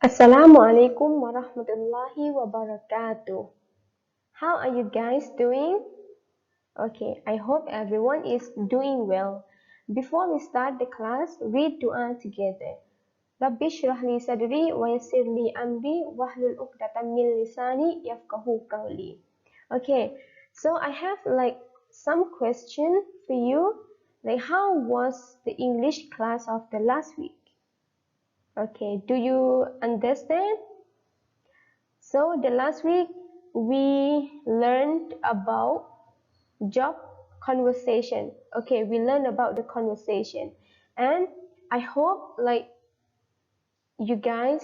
Assalamu alaikum warahmatullahi wabarakatuh. How are you guys doing? Okay, I hope everyone is doing well. Before we start the class, read dua together. Rabbi shrah li sadri wa yassir li amri wahlul 'uqdatam min lisani yafqahu qawli. Okay, so I have some question for you. Like how was the English class of the last week? Okay, do you understand? So the last week we learned about job conversation. Okay, we learned about the conversation, and I hope you guys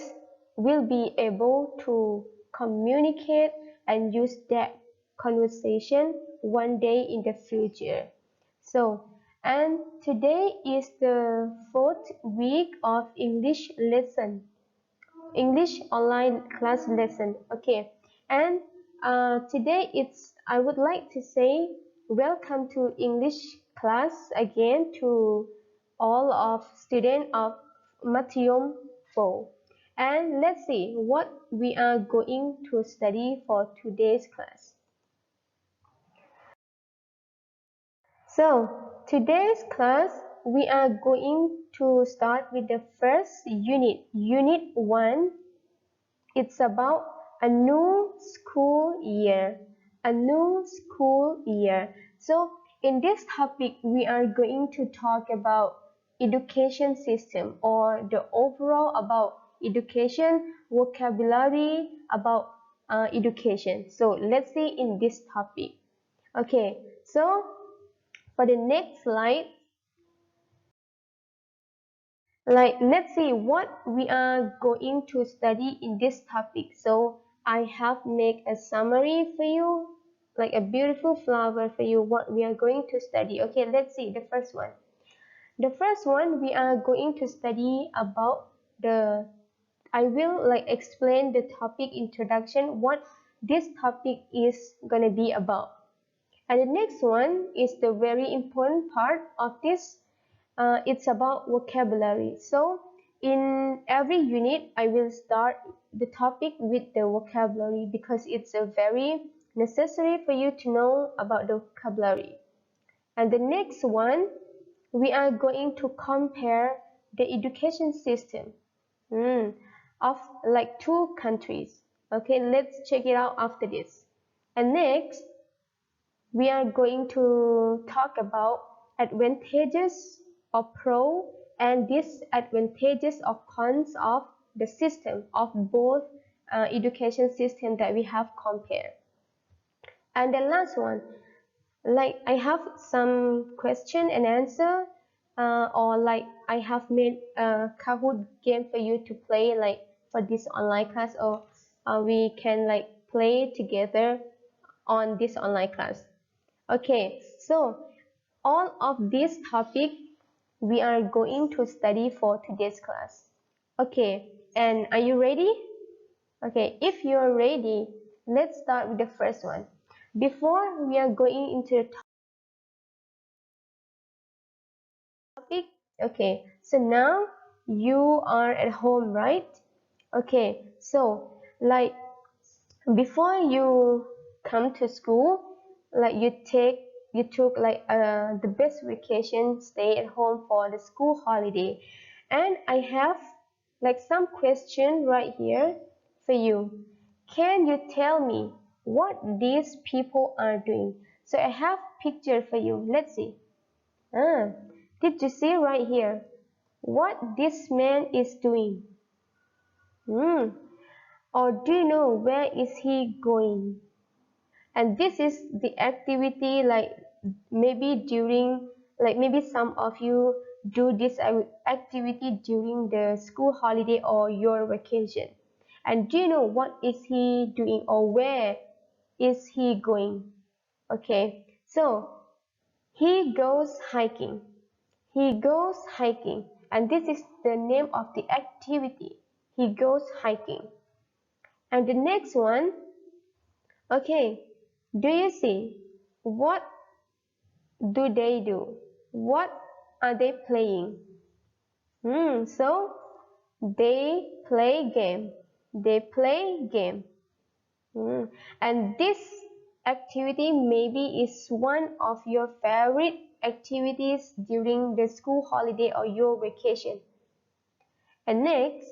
will be able to communicate and use that conversation one day in the future. So, and today is the fourth week of English lesson. English online class lesson. Okay, and today I would like to say welcome to English class again to all of students of Mathiyom 4. And let's see what we are going to study for today's class. So today's class we are going to start with the first unit, unit 1. It's about a new school year. A new school year. So in this topic, we are going to talk about education system or the overall about education, vocabulary about education. So let's see in this topic. Okay, so for the next slide, let's see what we are going to study in this topic. So I have made a summary for you, like a beautiful flower for you, what we are going to study. Okay, let's see the first one. The first one we are going to study about I will explain the topic introduction, what this topic is gonna be about. And the next one is the very important part of this. It's about vocabulary. So in every unit, I will start the topic with the vocabulary because it's a very necessary for you to know about the vocabulary. And the next one, we are going to compare the education system of two countries. Okay, let's check it out after this. And next, we are going to talk about advantages or pro and disadvantages or cons of the system of both education system that we have compared. And the last one, I have some question and answer or I have made a Kahoot game for you to play for this online class, or we can play together on this online class. Okay, so all of this topic we are going to study for today's class. Okay, and are you ready? Okay, if you're ready, let's start with the first one. Before we are going into the topic, okay, so now you are at home, right? Okay, so before you come to school, you took the best vacation, stay at home for the school holiday, and I have some question right here for you. Can you tell me what these people are doing? So I have picture for you. Let's see. Did you see right here what this man is doing? Or do you know where is he going? And this is the activity maybe during maybe some of you do this activity during the school holiday or your vacation. And do you know what is he doing or where is he going? Okay, so he goes hiking. He goes hiking, and this is the name of the activity. He goes hiking. And the next one, okay, do you see what do they do? What are they playing? So They play game. They play game. And this activity maybe is one of your favorite activities during the school holiday or your vacation. And next,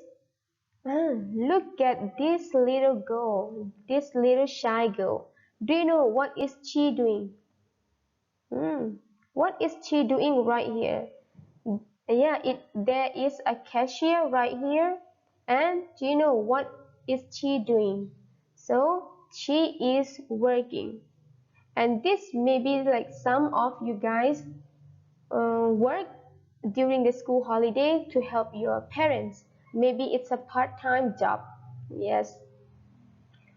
look at this little girl, this little shy girl. Do you know what is she doing? What is she doing right here? Yeah, there is a cashier right here. And do you know what is she doing? So she is working. And this may be like some of you guys work during the school holiday to help your parents. Maybe it's a part-time job. Yes.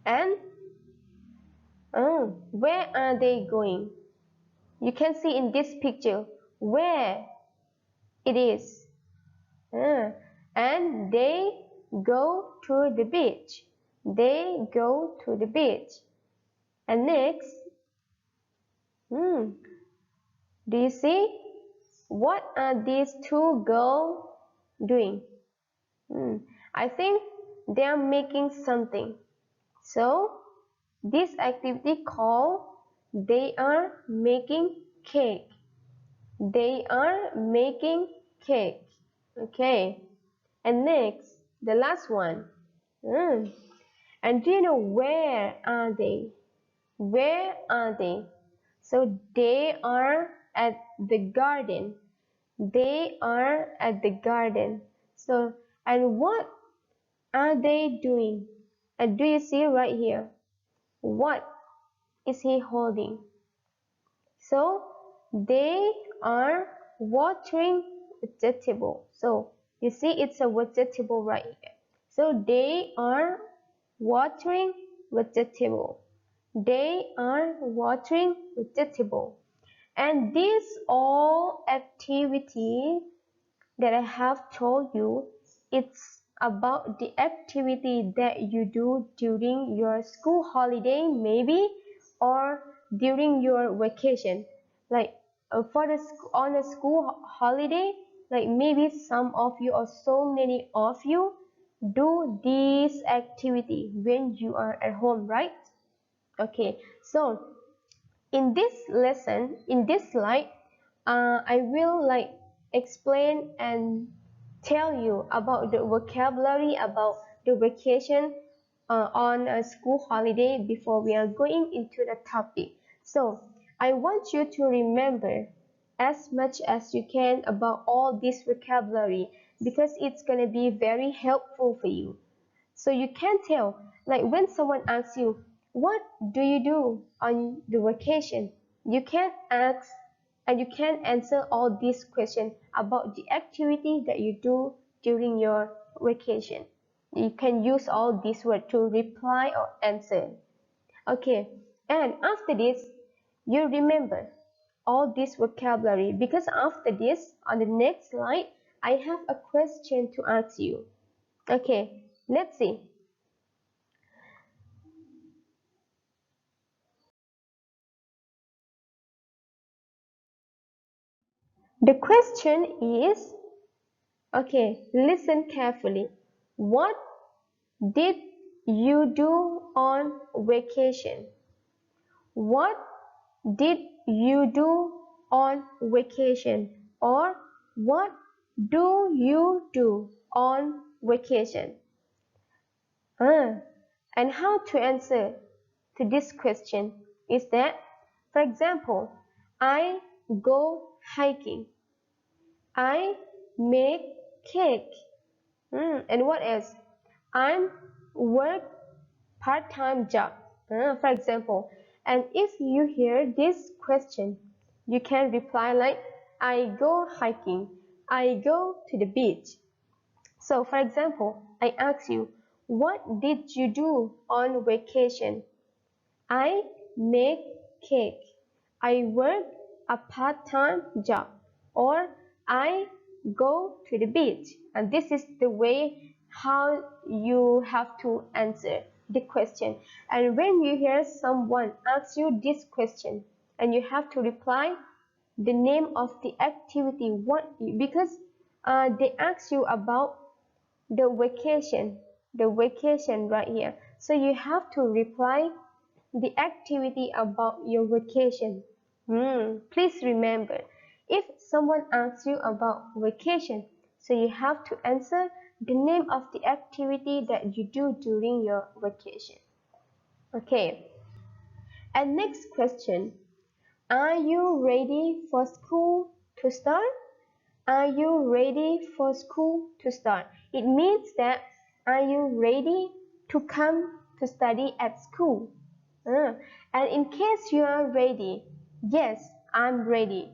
And where are they going? You can see in this picture where it is. And they go to the beach. They go to the beach. And next, do you see what are these two girls doing? I think they are making something. So this activity called they are making cake. They are making cake. Okay. And next, the last one. And do you know where are they? Where are they? So they are at the garden. They are at the garden. So, and what are they doing? And do you see right here? What is he holding? So, they are watering vegetable. So, you see it's a vegetable right here. So, they are watering vegetable. They are watering vegetable. And these all activities that I have told you, it's about the activity that you do during your school holiday maybe, or during your vacation. Like for the on a school holiday, like maybe some of you or so many of you do this activity when you are at home, right? Okay, so in this lesson, in this slide, I will like explain and tell you about the vocabulary about the vacation on a school holiday before we are going into the topic. So I want you to remember as much as you can about all this vocabulary because it's going to be very helpful for you. So you can tell, like when someone asks you, what do you do on the vacation? You can ask and you can answer all these questions about the activity that you do during your vacation. You can use all these words to reply or answer. Okay, and after this, you remember all this vocabulary because after this, on the next slide, I have a question to ask you. Okay, let's see. The question is, okay, listen carefully. What did you do on vacation? What did you do on vacation? Or what do you do on vacation? And how to answer to this question is that, for example, I go hiking. I make cake. And what else? I work part-time job, for example. And if you hear this question, you can reply like, I go hiking. I go to the beach. So, for example, I ask you, what did you do on vacation? I make cake. I work a part-time job. Or I go to the beach. And this is the way how you have to answer the question. And when you hear someone ask you this question and you have to reply the name of the activity, what, because they ask you about the vacation right here. So you have to reply the activity about your vacation. Please remember, if someone asks you about vacation, so you have to answer the name of the activity that you do during your vacation. Okay. And next question, are you ready for school to start? Are you ready for school to start? It means that, are you ready to come to study at school? And in case you are ready, yes, I'm ready.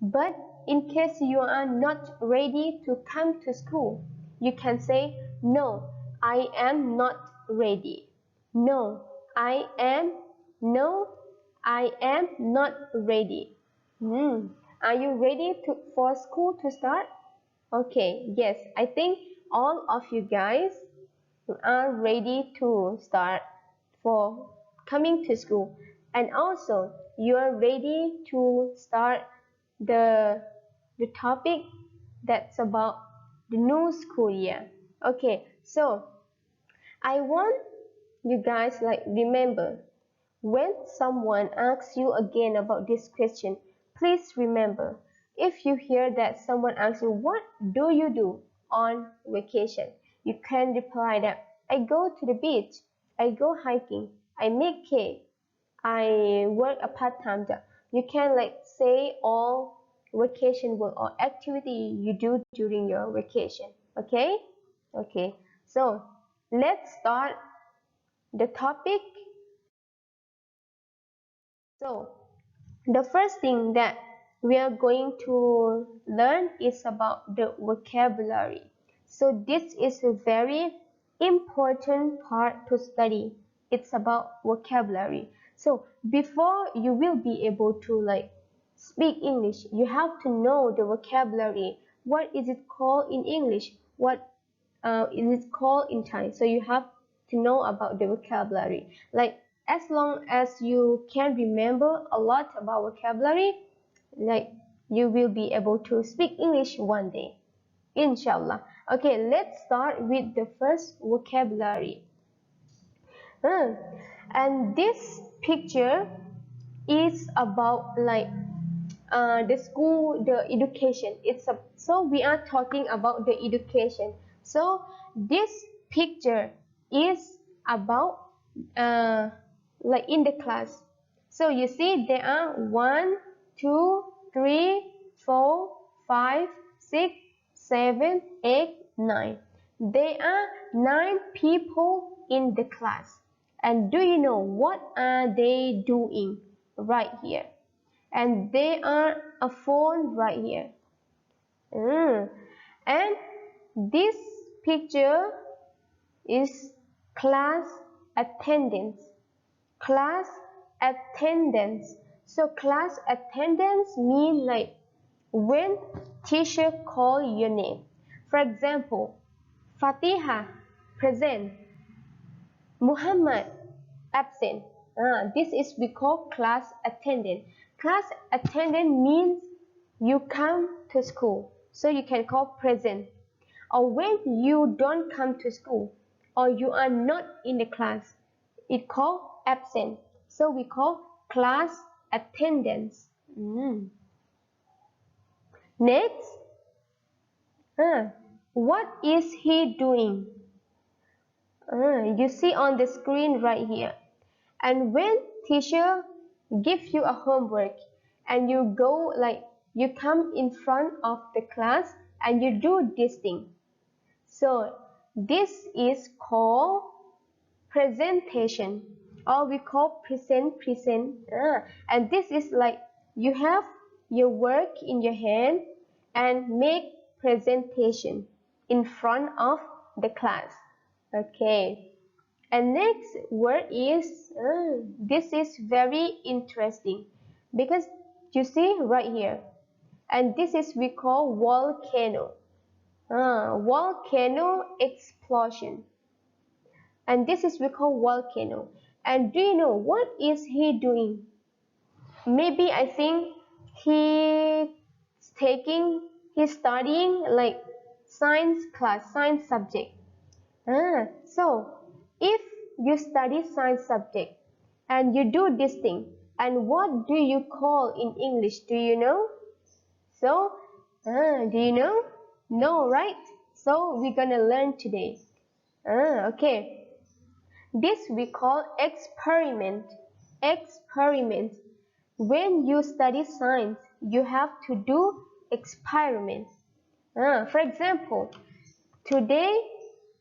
But in case you are not ready to come to school, you can say, no, I am not ready. No, I am not ready. Are you ready for school to start? Okay, yes, I think all of you guys are ready to start for coming to school, and also you are ready to start the topic that's about the new school year. Okay, so I want you guys remember, when someone asks you again about this question, please remember, if you hear that someone asks you, what do you do on vacation? You can reply that, I go to the beach, I go hiking, I make cake, I work a part-time job. You can say all vacation work or activity you do during your vacation. Okay? Okay. So let's start the topic. So the first thing that we are going to learn is about the vocabulary. So this is a very important part to study. It's about vocabulary. So before you will be able to speak English, you have to know the vocabulary. What is it called in English? What is it called in Thai? So you have to know about the vocabulary. As long as you can remember a lot about vocabulary, you will be able to speak English one day, inshallah. Okay, let's start with the first vocabulary. And this picture is about the school, the education. So we are talking about the education. So this picture is about in the class. So you see there are 1, 2, 3, 4, 5, 6, 7, 8, 9. There are 9 people in the class. And do you know what are they doing right here? And they are a phone right here. And this picture is class attendance. Class attendance. So class attendance means when teacher call your name. For example, Fatiha present, Muhammad absent. This is we call class attendant. Class attendant means you come to school, so you can call present. Or when you don't come to school, or you are not in the class, it called absent. So we call class attendance. Next, what is he doing? You see on the screen right here. And when teacher gives you a homework and you go you come in front of the class and you do this thing. So this is called presentation, or we call present. And this is you have your work in your hand and make presentation in front of the class. Okay. And next word is, this is very interesting because you see right here, and this is we call volcano. Volcano explosion. And this is we call volcano. And do you know what is he doing? Maybe I think he's studying science class, science subject. So if you study science subject and you do this thing, and what do you call in English? Do you know? So, do you know? No, right? So we're gonna learn today. Okay. This we call experiment. Experiment. When you study science, you have to do experiment. For example, today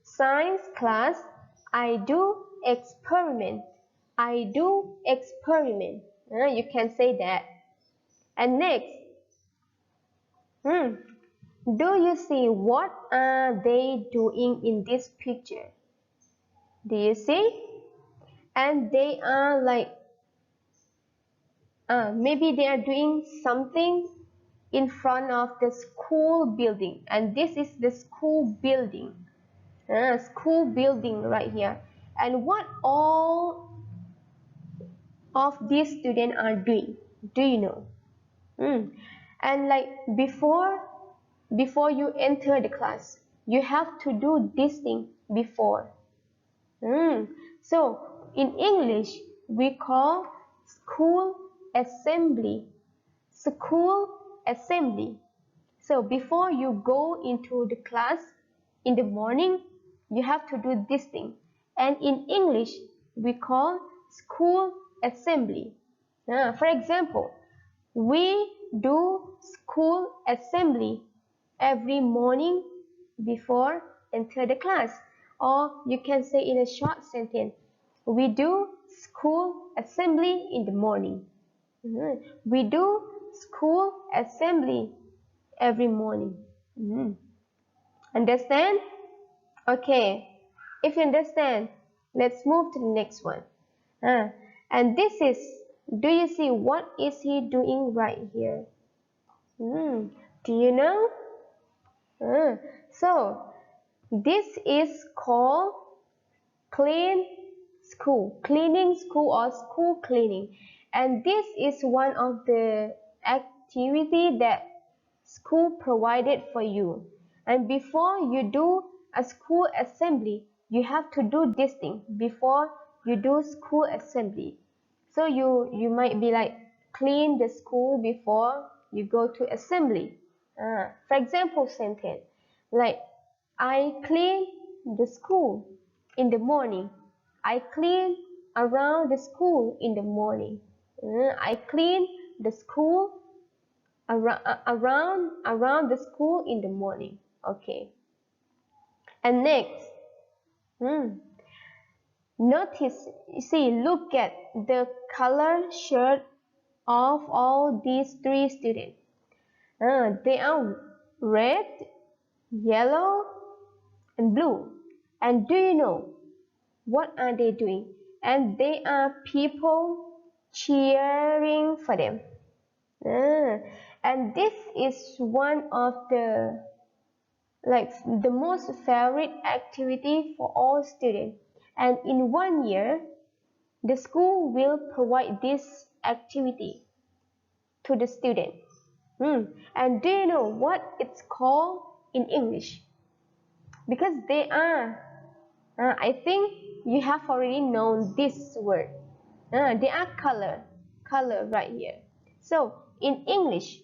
science class, I do experiment. I do experiment. You can say that. And next, do you see what are they doing in this picture? Do you see? And they are like, maybe they are doing something in front of the school building. And this is the school building. School building right here. And what all of these students are doing? Do you know? And like before you enter the class, you have to do this thing before. So in English, we call school assembly. School assembly. So before you go into the class in the morning, you have to do this thing. And in English, we call school assembly. For example, we do school assembly every morning before enter the class. Or you can say in a short sentence, we do school assembly in the morning. We do school assembly every morning. Understand? Okay. If you understand, let's move to the next one. And this is, do you see what is he doing right here? Do you know? So this is called clean school, cleaning school or school cleaning. And this is one of the activity that school provided for you. And before you do a school assembly, you have to do this thing before you do school assembly. So you might be like, clean the school before you go to assembly. For example, sentence like, I clean the school in the morning. I clean around the school in the morning. I clean the school around the school in the morning. Okay. And next, notice, see, look at the color shirt of all these three students. They are red, yellow, and blue. And do you know what are they doing? And they are people cheering for them. And this is one of the most favorite activity for all students. And in 1 year, the school will provide this activity to the student. And do you know what it's called in English? Because they are, I think you have already known this word. They are color right here. So in English,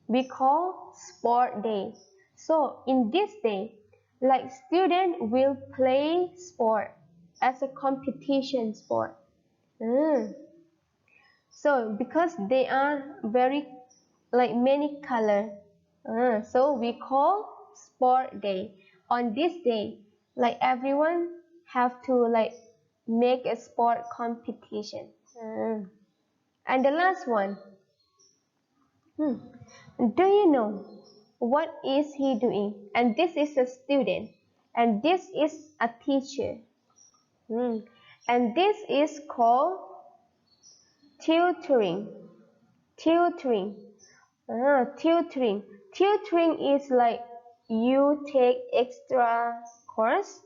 we call sport day. So in this day, like students will play sport as a competition sport. So because they are very like many color, so we call sport day. On this day, like everyone have to like make a sport competition. And the last one, do you know what is he doing? And this is a student, and this is a teacher. And this is called tutoring. Tutoring. Tutoring. Tutoring is like you take extra course.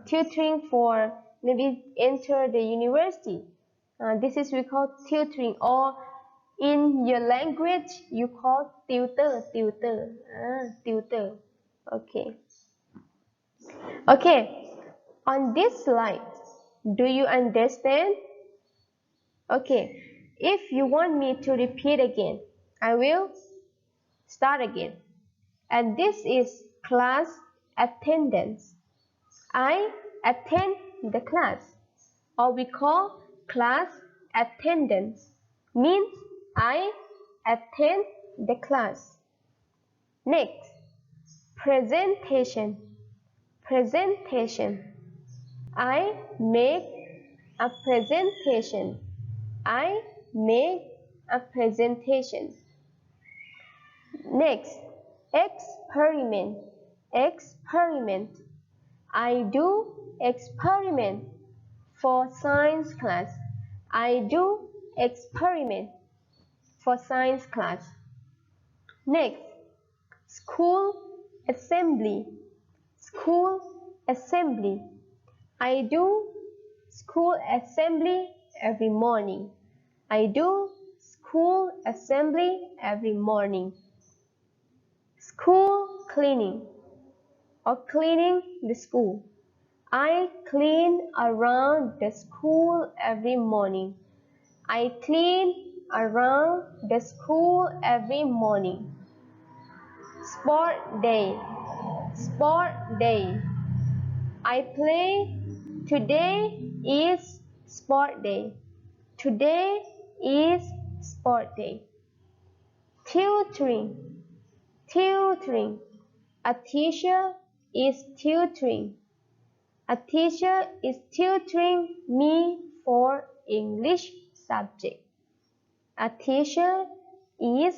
Tutoring for maybe enter the university. This is we call tutoring, or in your language you call tutor. Tutor. Okay. Okay. On this slide, do you understand? Okay. If you want me to repeat again, I will start again. And this is class attendance. I attend the class, or we call class attendance, means I attend the class. Next, presentation. Presentation. I make a presentation. I make a presentation. Next, experiment. Experiment. I do experiment for science class. I do experiment for science class. Next, school assembly. School assembly. I do school assembly every morning. I do school assembly every morning. School cleaning, or cleaning the school. I clean around the school every morning. I clean around the school every morning. Sport day. Sport day. I play. Today is sport day. Today is sport day. Tutoring. Tutoring. A teacher is tutoring. A teacher is tutoring me for English subject. A teacher is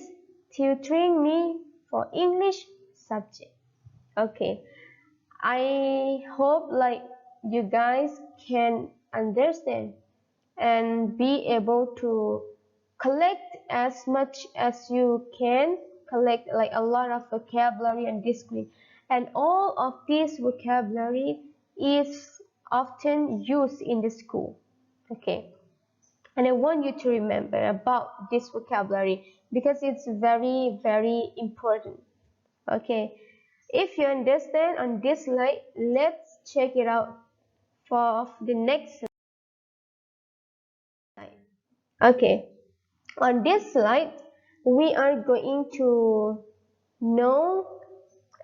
tutoring me for English subject. Okay. I hope you guys can understand and be able to collect as much as you can, collect a lot of vocabulary and discipline. And all of this vocabulary is often used in the school. Okay. And I want you to remember about this vocabulary because it's very, very important. Okay. If you understand on this slide, let's check it out for the next slide. Okay. On this slide, we are going to know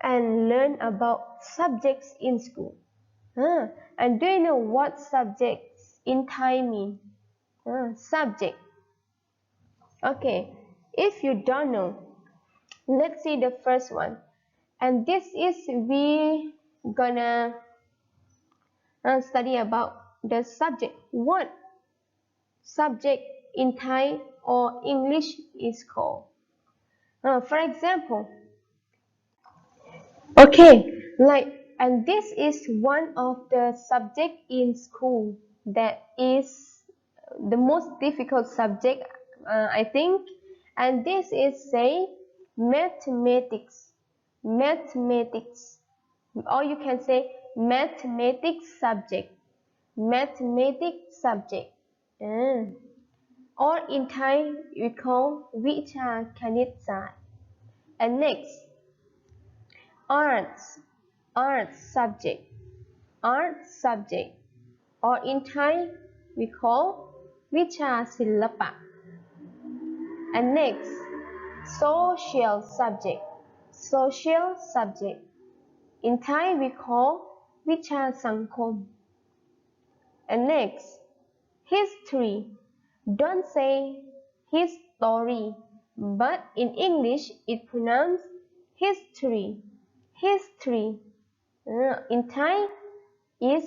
and learn about subjects in school. And do you know what subjects in Thai mean? Subject. Okay. If you don't know, let's see the first one. And this is we gonna study about the subject. What subject in Thai or English is called? For example, okay, and this is one of the subject in school that is the most difficult subject, I think, and this is say mathematics. Mathematics, or you can say mathematics subject. Mathematics subject. Or in Thai we call วิชาคณิตศาสตร์ and next arts subject. Arts subject, or in Thai we call วิชาศิลปะ and next social subject. Social subject, in Thai we call วิชาสังคม and next history. Don't say history, but in English it pronounced history. History. In Thai is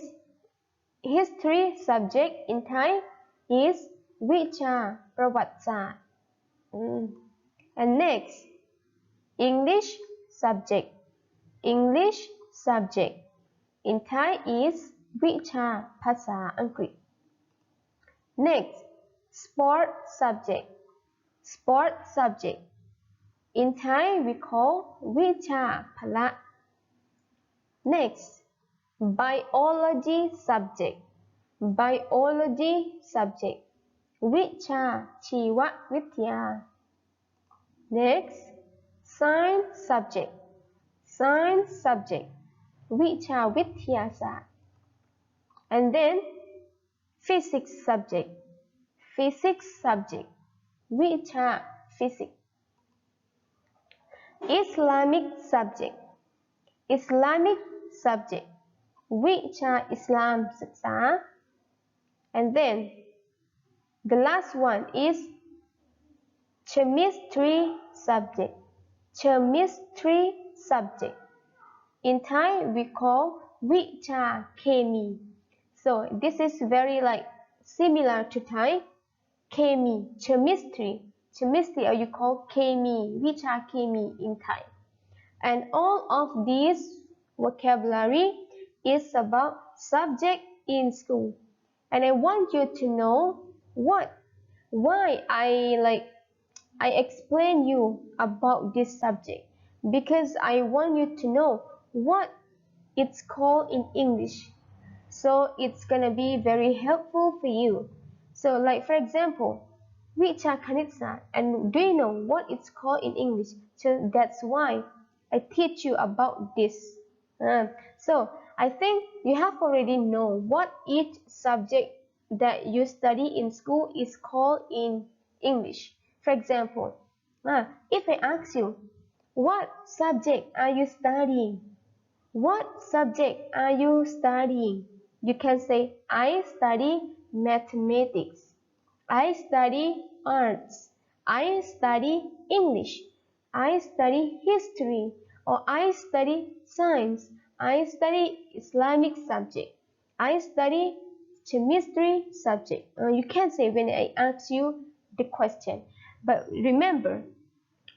history subject. In Thai is วิชาประวัติศาสตร์ and next English subject. English subject. In Thai is วิชาภาษาอังกฤษ next sport subject. Sport subject. In Thai we call วิชาพละ next biology subject. Biology subject. วิชาชีววิทยา next science subject. science subject วิชาวิทยาศาสตร์ and then physics subject วิชา physics Islamic subject วิชาอิสลามศึกษา and then the last one is chemistry subject in Thai we call วิชาเคมี so this is very like similar to Thai เคมี chemistry or you call เคมีวิชาเคมี in Thai and all of these vocabulary is about subject in school and I want you to know why I explain you about this subject because I want you to know what it's called in English so it's gonna be very helpful for you so like for example วิชาคณิตศาสตร์ and do you know what it's called in English so that's why I teach you about this so I think you have already know what each subject that you study in school is called in English for example if I ask you what subject are you studying you can say I study mathematics I study arts I study English I study history or I study science I study Islamic subject I study chemistry subject you can say when I ask you the question but remember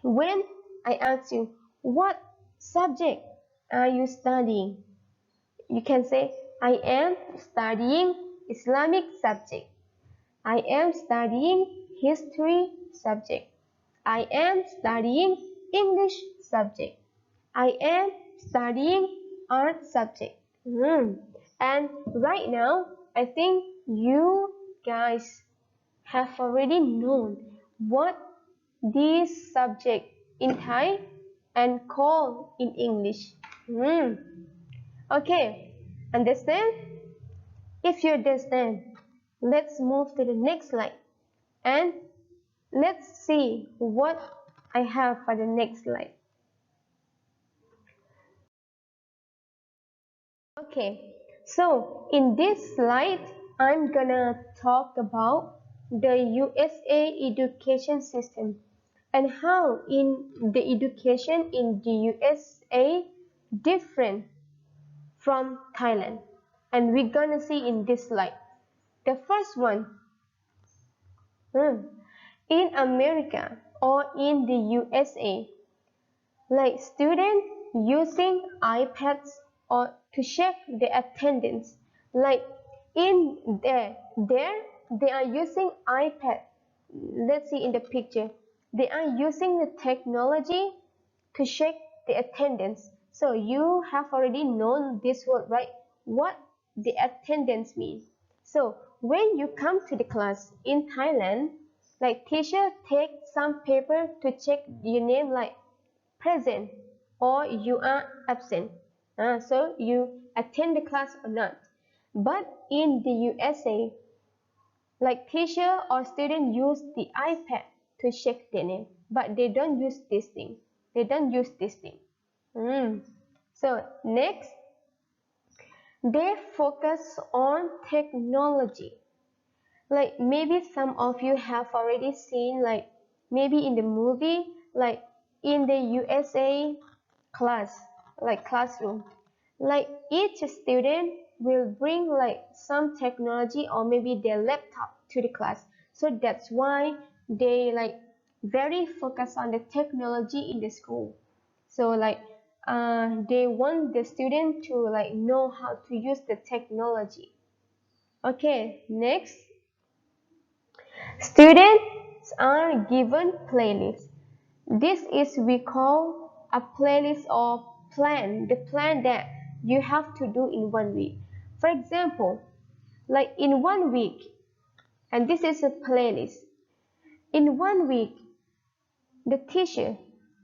when I ask you what subject are you studying you can say I am studying Islamic subject I am studying history subject I am studying English subject I am studying art subject and right now I think you guys have already known what these subjects in Thai and call in English okay understand if you understand let's move to the next slide and let's see what I have for the next slide okay so in this slide I'm gonna talk about the USA education system and how in the education in the USA different from Thailand and we're gonna see in this slide the first one in America or in the USA like students using iPads or to check the attendance like in there they are using iPad let's see in the picture they are using the technology to check the attendance so you have already known this word right what the attendance means so when you come to the class in Thailand like teacher take some paper to check your name like present or you are absent so you attend the class or not but in the USA like teacher or student use the iPad to check their name but they don't use this thing so next they focus on technology like maybe some of you have already seen like maybe in the movie like in the USA class like classroom like each student will bring like some technology or maybe their laptop to the class so that's why they like very focus on the technology in the school so like they want the student to like know how to use the technology okay next students are given playlists this is we call a playlist or plan the plan that you have to do in 1 week for example like in 1 week and this is a playlist in 1 week the teacher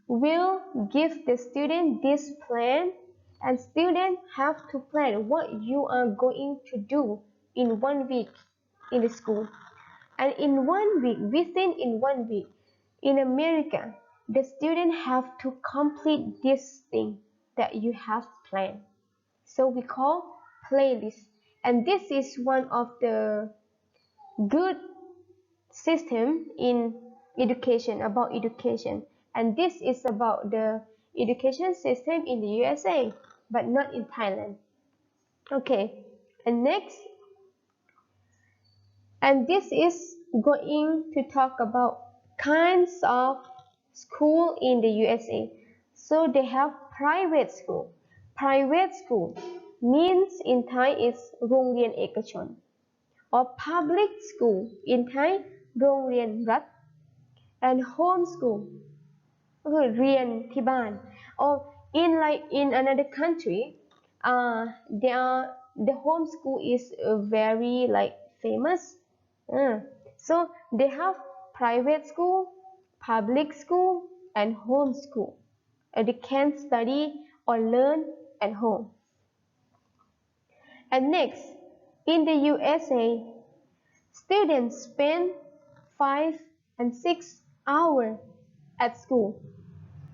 will give the student this plan, and students have to plan what you are going to do in 1 week in the school. And in 1 week, within in 1 week, in America, the student have to complete this thing that you have planned. So we call playlist. And this is one of the good system in education, about education. And this is about the education system in the USA, but not in Thailand. Okay, and next, and this is going to talk about kinds of school in the USA. So they have private school. Private school means in Thai is โรงเรียนเอกชน or public school in Thai โรงเรียนรัฐ and home school ก็คือเรียนที่บ้าน or in another country the home school is very famous. So they have private school, public school, and home school. They can study or learn at home. And next, in the USA, students spend 5 and 6 hours at school.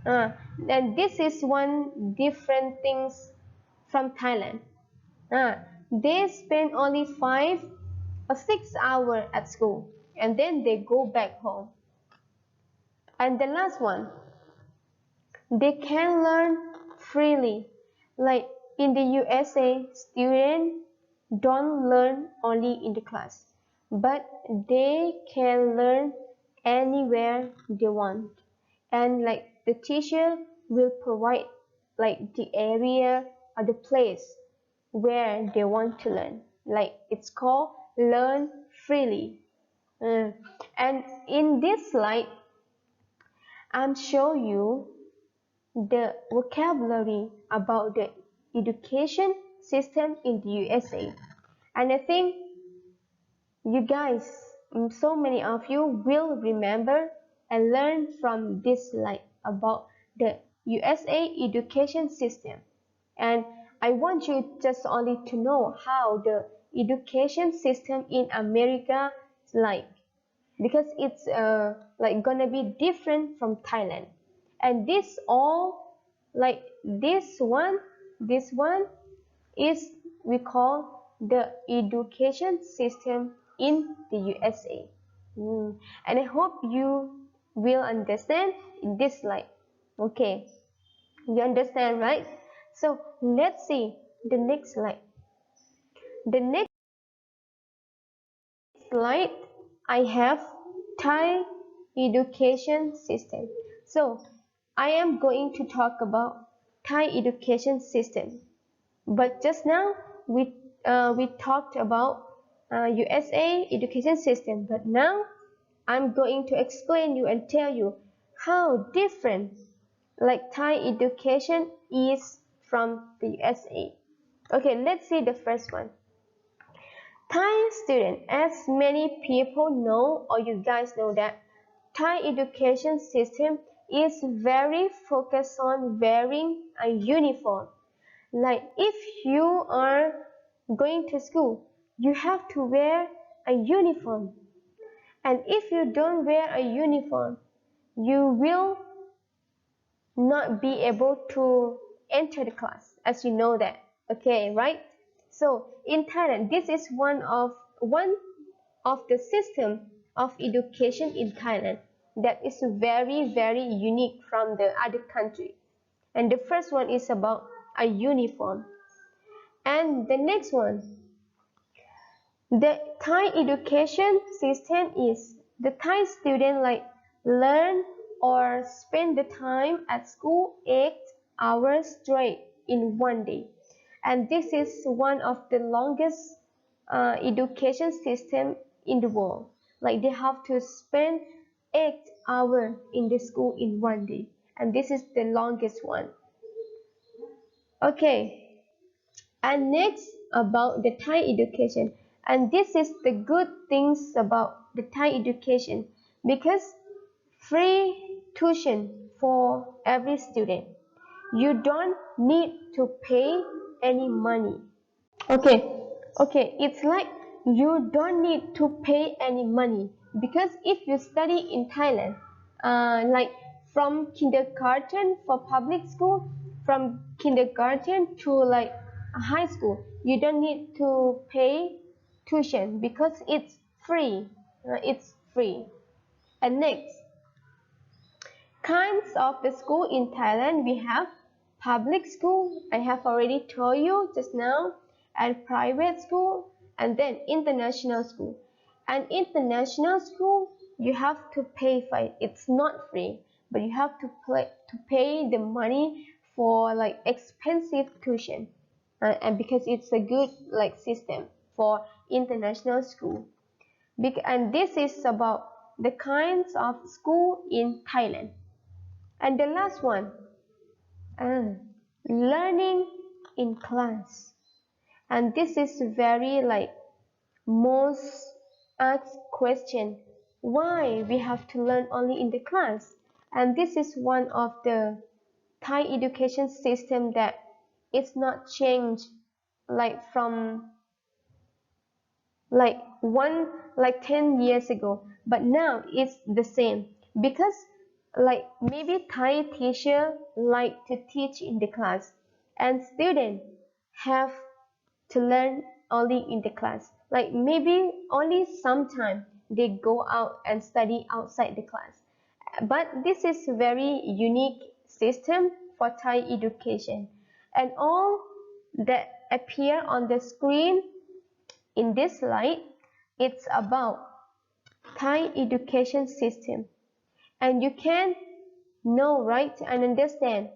And this is one different things from Thailand. They spend only 5 or 6 hours at school, and then they go back home. And the last one, they can learn freely. Like in the USA, students don't learn only in the class, but they can learn anywhere they want. And the teacher will provide the area or the place where they want to learn. It's called learn freely. And in this slide, I'm showing you the vocabulary about the education system in the USA. And I think you guys, so many of you will remember and learn from this slide about the USA education system. And I want you just only to know how the education system in America is like, because it's gonna be different from Thailand. And this all this one is we call the education system in the USA. And I hope you will understand in this slide. Okay, you understand, right? So let's see the next slide. The next slide, I have Thai education system. So I am going to talk about Thai education system. But just now we talked about USA education system. But now I'm going to explain you and tell you how different Thai education is from the USA. Okay, let's see the first one. Thai student, as many people know, or you guys know, that Thai education system is very focused on wearing a uniform. If you are going to school, you have to wear a uniform. And if you don't wear a uniform, you will not be able to enter the class, as you know that. Okay, right? So in Thailand, this is one of the system of education in Thailand that is very, very unique from the other country. And the first one is about a uniform. And the next one, the Thai education system is the Thai student learn or spend the time at school 8 hours straight in 1 day. And this is one of the longest education system in the world. They have to spend 8 hours in the school in 1 day. And this is the longest one. Okay. And next, about the Thai education. And this is the good things about the Thai education, because free tuition for every student. You don't need to pay any money. Okay, it's like you don't need to pay any money, because if you study in Thailand, like from kindergarten for public school, from kindergarten to like high school, you don't need to pay tuition because it's free. It's free. And next, kinds of the school in Thailand, we have public school, I have already told you just now, and private school, and then international school. And international school, you have to pay for it. It's not free, but you have to pay the money for like expensive tuition, and because it's a good like system for international school. And this is about the kinds of school in Thailand. And the last one, learning in class. And this is very like most asked question, why we have to learn only in the class? And this is one of the Thai education system that it's not changed like from like 10 years ago, but now it's the same, because like maybe Thai teacher like to teach in the class, and students have to learn only in the class. Like maybe only sometime they go out and study outside the class. But this is very unique system for Thai education, and all that appear on the screen in this slide, it's about Thai education system. And you can know, right, and understand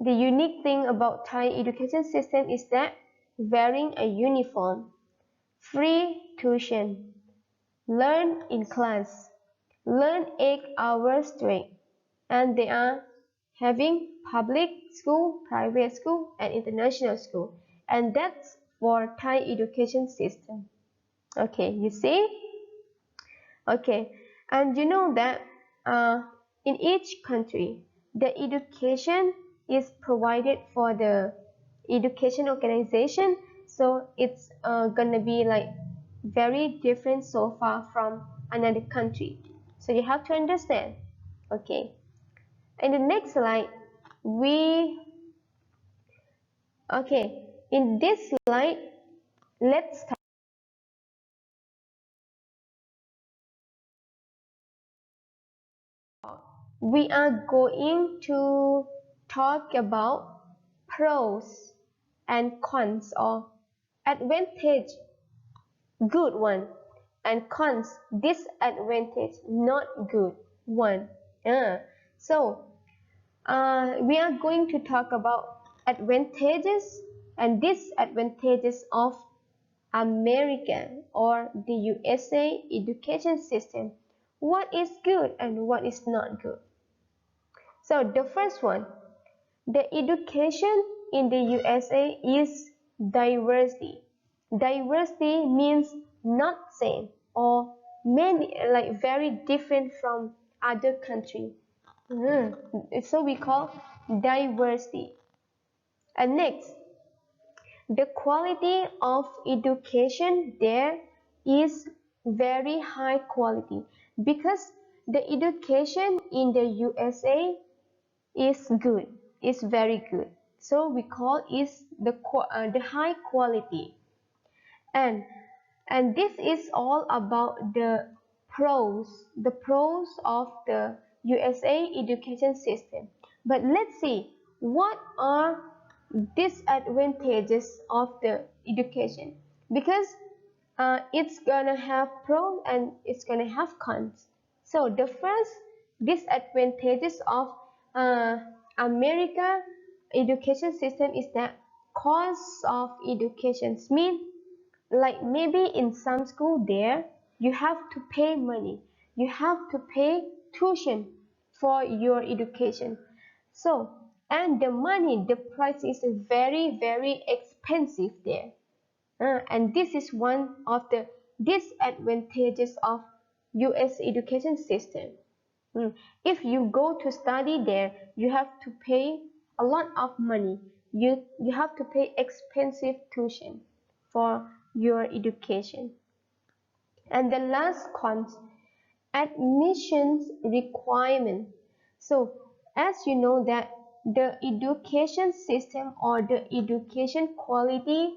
the unique thing about Thai education system is that wearing a uniform, free tuition, learn in class, learn 8 hours straight, and they are having public school, private school, and international school. And that's for Thai education system. Okay, you see? Okay, and you know that in each country, the education is provided for the education organization, so it's gonna be like very different so far from another country. So you have to understand. Okay, in the next slide, in this slide, let's start. We are going to talk about pros and cons, or advantage, good one, and cons, disadvantage, not good one. So we are going to talk about advantages and disadvantages of American or the USA education system. What is good and what is not good? So the first one, the education in the USA is diversity. Diversity means not same or many, like very different from other country. So we call diversity. And next, the quality of education there is very high quality, because the education in the USA is good, is very good. So we call it the high quality. And this is all about the pros of the USA education system. But let's see, what are disadvantages of the education, because it's gonna have pros and it's gonna have cons. So the first disadvantages of America education system is that cost of education means, like maybe in some school there you have to pay money, you have to pay tuition for your education. So, and the money, the price is very expensive there. And this is one of the disadvantages of US education system. If you go to study there, you have to pay a lot of money. You have to pay expensive tuition for your education. And the last cons, admissions requirement. So as you know that the education system or the education quality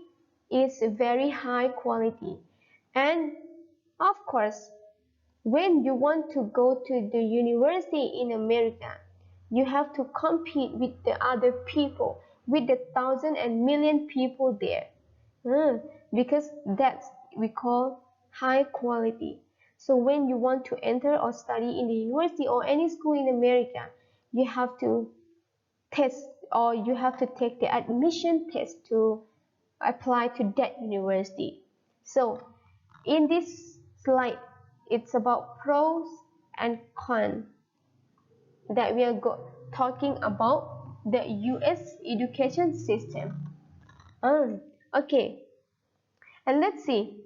is very high quality, and of course when you want to go to the university in America, you have to compete with the other people, with the thousand and million people there. Because that's we call high quality. So when you want to enter or study in the university or any school in America, you have to test or you have to take the admission test to apply to that university. So in this slide, it's about pros and cons that we are talking about the US education system. Okay, and let's see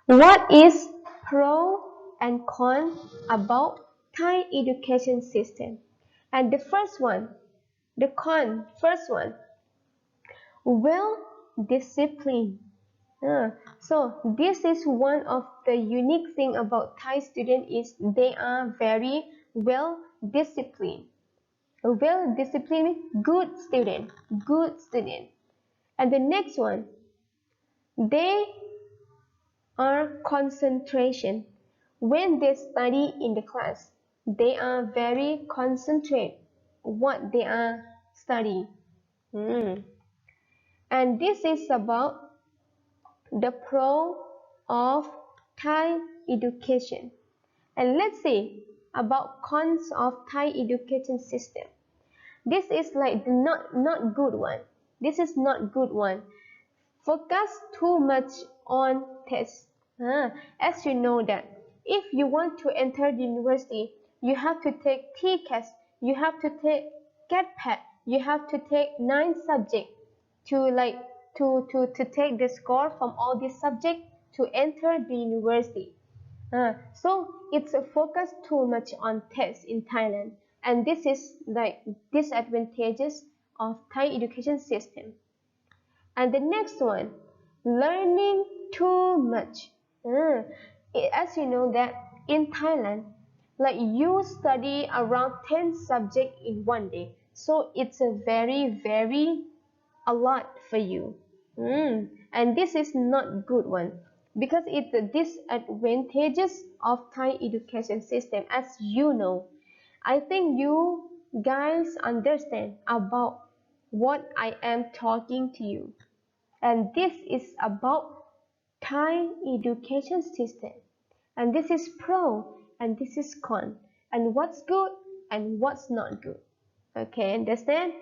what is pro and con about Thai education system. And the first one, the first one, well disciplined. So this is one of the unique thing about Thai students is they are very well disciplined. A well disciplined, good student, good student. And the next one, they are concentration. When they study in the class, they are very concentrate what they are studying. And this is about the pro of Thai education. And let's see about cons of Thai education system. This is like the not good one. This is not good one. Focus too much on tests. As you know that if you want to enter the university, you have to take TCAS, you have to take CAT-PAT, you have to take 9 subjects to take the score from all these subjects to enter the university. So it's a focus too much on tests in Thailand, and this is like disadvantages of Thai education system. And the next one, learning too much. As you know that in Thailand, like you study around 10 subjects in one day, so it's a very a lot for you. And this is not good one because it's the disadvantages of Thai education system. As you know, I think you guys understand about what I am talking to you. And this is about Thai education system. And this is pro and this is con. And what's good and what's not good. Okay, understand?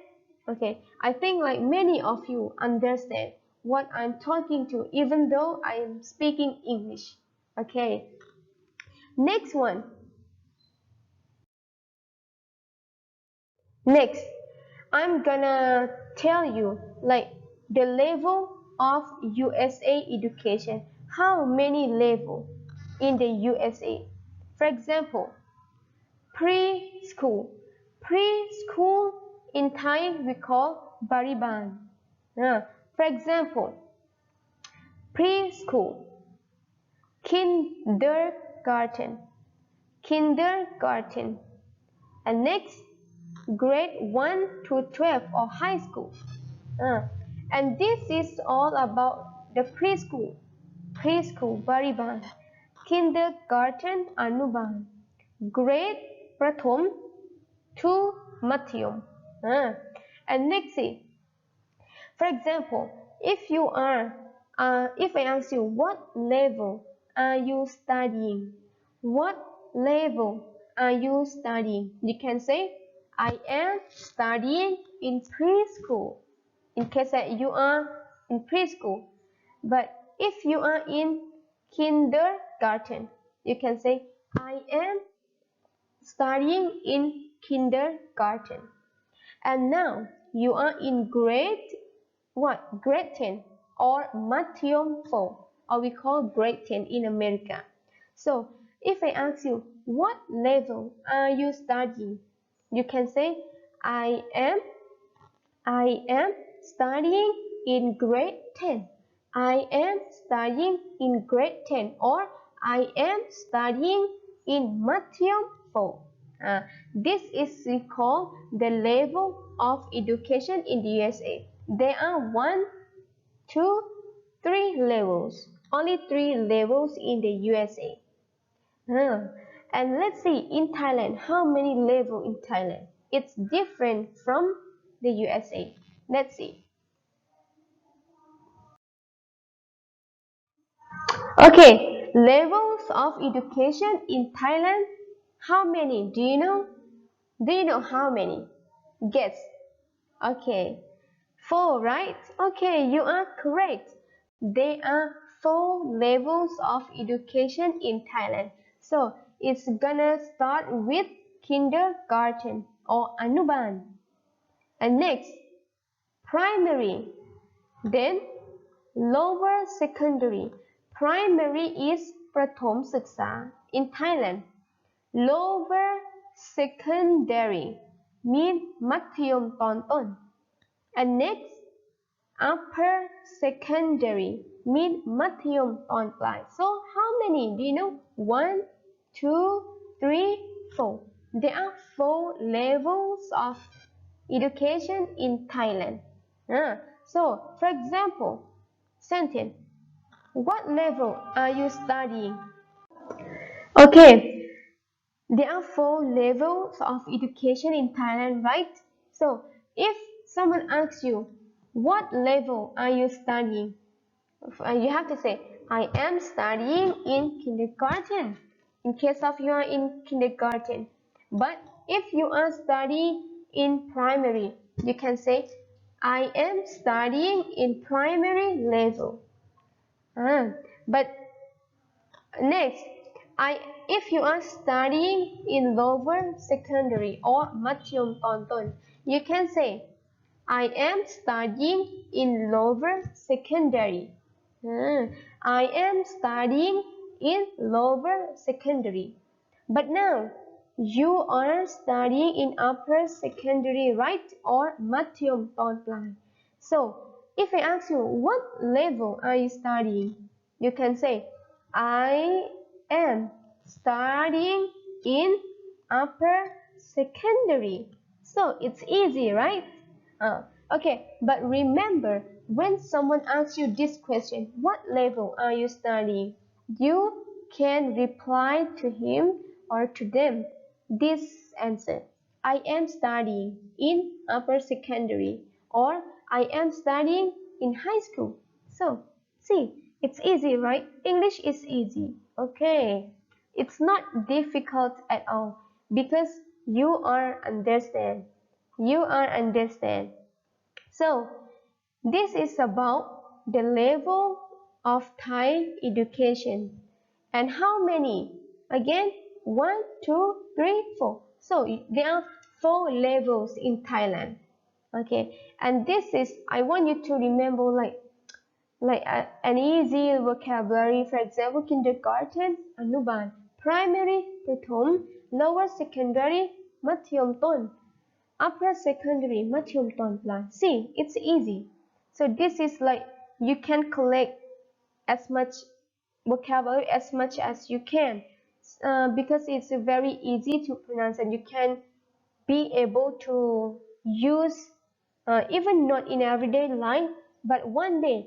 Okay, I think like many of you understand what I'm talking to even though I am speaking English. Okay, next one. Next, I'm gonna tell you like the level of USA education. How many level in the USA? For example, preschool. Preschool in Thai we call bariban. For example, preschool, kindergarten, kindergarten, and next grade 1 to 12 or high school. And this is all about the preschool, bariban, kindergarten, anuban, grade prathom to mathyom. And next see, for example, if you are, if I ask you what level are you studying, what level are you studying? You can say, I am studying in preschool. In case that you are in preschool. But if you are in kindergarten, you can say, I am studying in kindergarten. And now you are in grade what? Grade 10 or Matthew 4, or we call grade 10 in America. So if I ask you, what level are you studying? You can say, I am studying in grade 10. I am studying in grade 10, or I am studying in Matheum 4. This is called the level of education in the USA. There are 1, 2, 3 levels. Only 3 levels in the USA. And let's see in Thailand, how many levels in Thailand? It's different from the USA. Let's see. Okay, levels of education in Thailand. How many? Do you know? Do you know how many? Guess. Okay, 4, right? Okay, you are correct. There are 4 levels of education in Thailand. So it's gonna start with kindergarten or anuban. And next, primary. Then lower secondary. Primary is ประถมศึกษา in Thailand. Lower secondary mean มัธยมตอนต้น and next upper secondary mean มัธยมตอนปลาย so how many do you know? 1, 2, 3, 4. There are 4 levels of education in Thailand. So for example, sentence, what level are you studying? Okay, there are 4 levels of education in Thailand, right? So if someone asks you, what level are you studying? You have to say, I am studying in kindergarten, in case of you are in kindergarten. But if you are studying in primary, you can say, I am studying in primary level. But next, if you are studying in lower secondary or มัธยมตอนต้น you can say, I am studying in lower secondary. I am studying in lower secondary. But now, you are studying in upper secondary, right? Or มัธยมตอนปลาย So, if I ask you, what level are you studying? You can say, I am studying in upper secondary. So, it's easy, right? Okay, but remember, when someone asks you this question, what level are you studying? You can reply to him or to them this answer. I am studying in upper secondary, or I am studying in high school. So, see, it's easy, right? English is easy. Okay, it's not difficult at all because you are understand. You are understand. So, this is about the level of Thai education. And how many? Again, 1, 2, 3, 4. So, there are 4 levels in Thailand. Okay, and this is, I want you to remember an easy vocabulary. For example, kindergarten, anuban, primary, ประถม lower secondary, มัธยมต้น upper secondary, มัธยมตอนปลาย see, it's easy. So this is like, you can collect as much vocabulary as much as you can, because it's very easy to pronounce and you can be able to use, even not in everyday life, but one day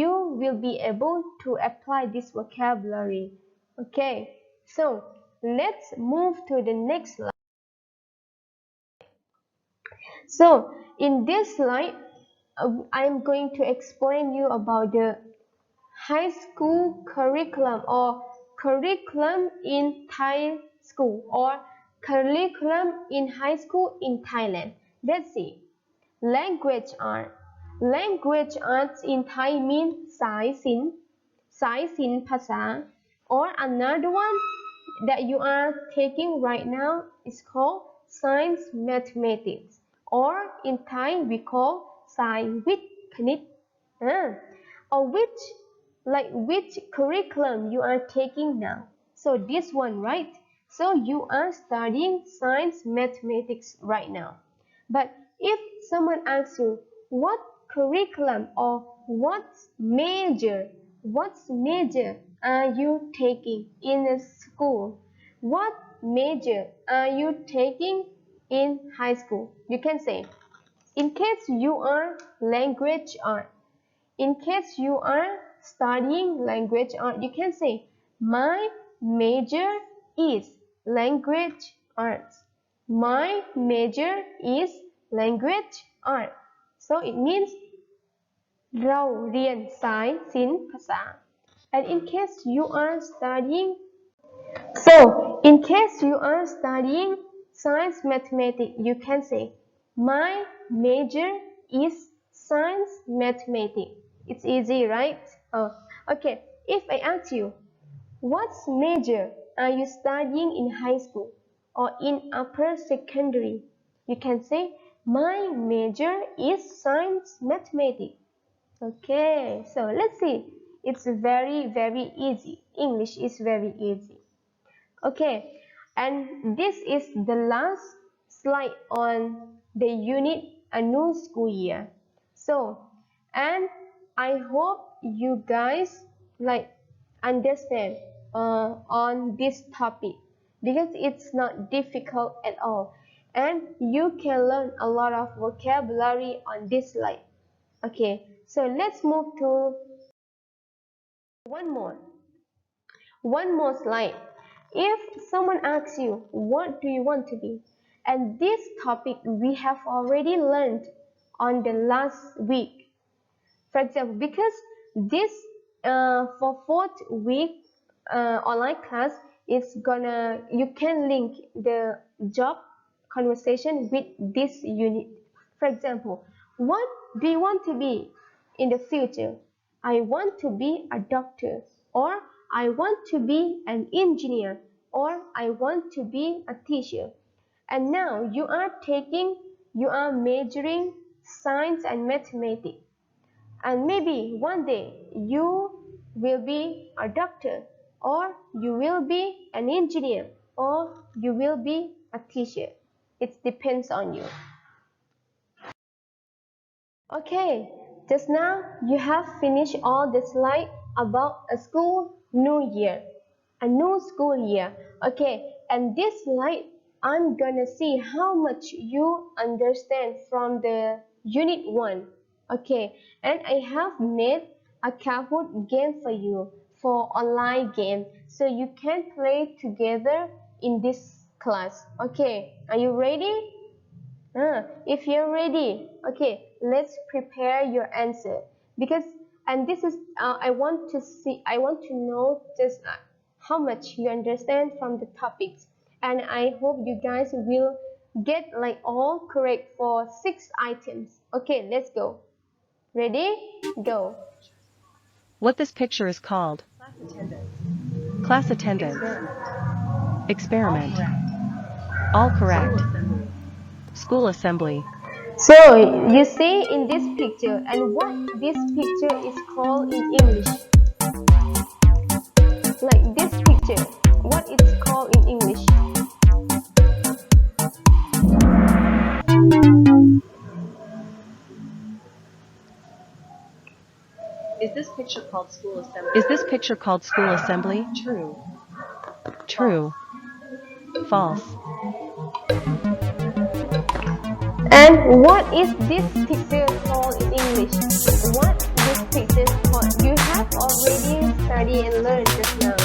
you will be able to apply this vocabulary. Okay, so let's move to the next slide. So in this slide, I'm going to explain you about the high school curriculum or curriculum in Thai school or curriculum in high school in Thailand. Let's see. Language art. Language arts in Thai means สายศิลป์ สายศิลป์ภาษา or another one that you are taking right now is called science mathematics, or in Thai we call สายวิทย์คณิต or which curriculum you are taking now. So this one, right? So you are studying science mathematics right now. But if someone asks you what curriculum or what major are you taking in a school? What major are you taking in high school? You can say, in case you are language art, in case you are studying language art, you can say, my major is language arts. My major is language art. So it means เราเรียนสายศิลป์ภาษา and in case you are studying science mathematics, you can say my major is science mathematics. It's easy, right? Okay. If I ask you, what major are you studying in high school or in upper secondary? You can say my major is science mathematics. Okay, so let's see. It's very easy. English is very easy. Okay, and this is the last slide on the unit A New School Year. So, and I hope you guys understand on this topic because it's not difficult at all, and you can learn a lot of vocabulary on this slide. Okay, so let's move to one more slide. If someone asks you, what do you want to be? And this topic we have already learned on the last week. For example, because this for fourth week online class, you can link the job conversation with this unit. For example, what do you want to be in the future? I want to be a doctor, or I want to be an engineer, or I want to be a teacher. And now you are majoring science and mathematics. And maybe one day you will be a doctor, or you will be an engineer, or you will be a teacher. It depends on you. Okay, just now you have finished all the slides about a new school year. Okay, and this slide I'm gonna see how much you understand from the unit 1. Okay, and I have made a Kahoot game for you for online game, so you can play together in this class. Okay, are you ready? If you're ready, okay, let's prepare your answer and this is I want to know just how much you understand from the topics, and I hope you guys will get all correct for 6 items. Okay, let's go. Ready? Go. What this picture is called? Class attendance. Experiment. All correct. School assembly. So you see in this picture, and what this picture is called in English? Like this picture, what it's called in English? Is this picture called school assembly? True. True. False. And what is this picture called in English? What this picture called? You have already studied and learned just now.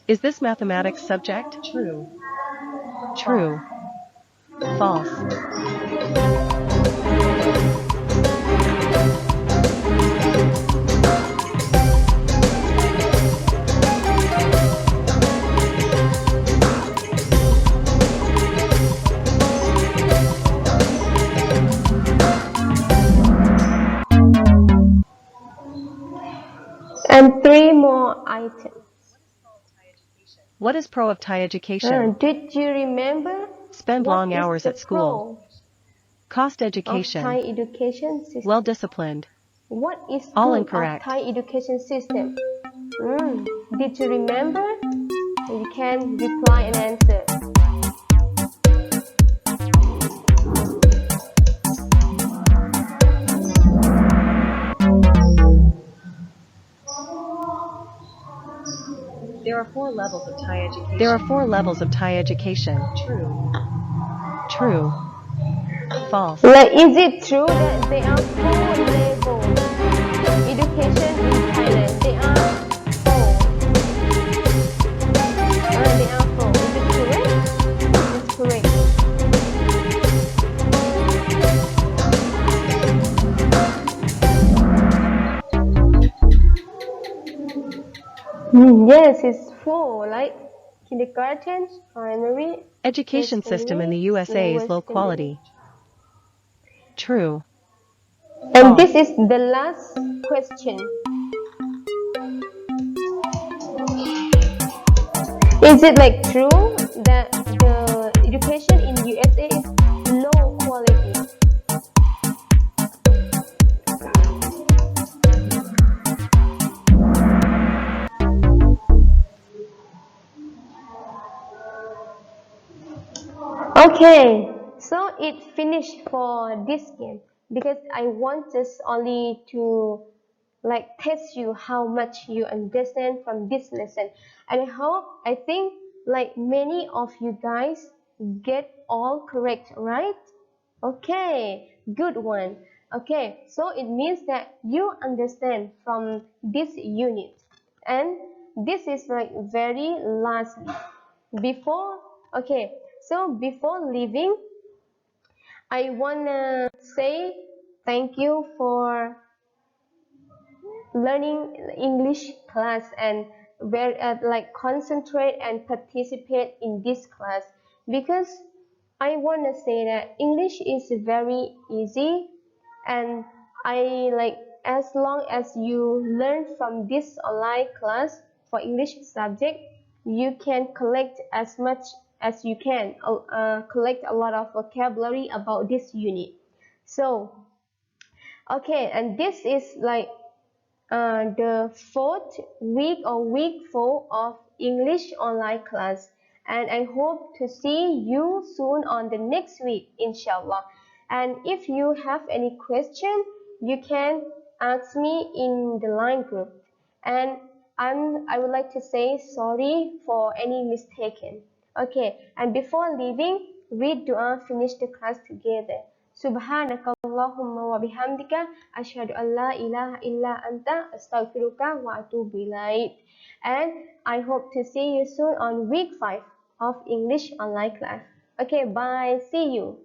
Is this mathematics subject? True. True. False. And 3 more items. What is pro of Thai education? Did you remember? Spend What long is hours the at school. Cost pro of education. Thai education system? Well disciplined. What is All good incorrect. of Thai education system? Did you remember? You can reply and answer. There are 4 levels of Thai education. There are 4 levels of Thai education. True. True. False. Like, is it true that there are 4 levels education in Thailand? There are 4. There are 4. Is it correct? It's correct. Yes, it's 4. Like kindergarten, primary. Education system in the USA is low quality. True. And this is the last question. Is it like true that the education in USA is low quality? Okay, so it finished for this game because I want just only to like test you how much you understand from this lesson, and I think like many of you guys get all correct, right? Okay, good one. Okay, so it means that you understand from this unit, and this is like very lastly before. Okay, so before leaving, I wanna say thank you for learning English class and like concentrate and participate in this class, because I want to say that English is very easy, and I like as long as you learn from this online class for English subject, you can collect as much as you can, collect a lot of vocabulary about this unit. So okay, and this is like the 4th week or week 4 of English online class, and I hope to see you soon on the next week, inshallah. And if you have any question, you can ask me in the line group, and I would like to say sorry for any mistaken. Okay, and before leaving, read dua, finish the class together. Subhanakallahumma wa bihamdika asyhadu an la ilaha illa anta astaghfiruka wa atubu ilaik. And I hope to see you soon on week 5 of English online class. Okay, bye. See you.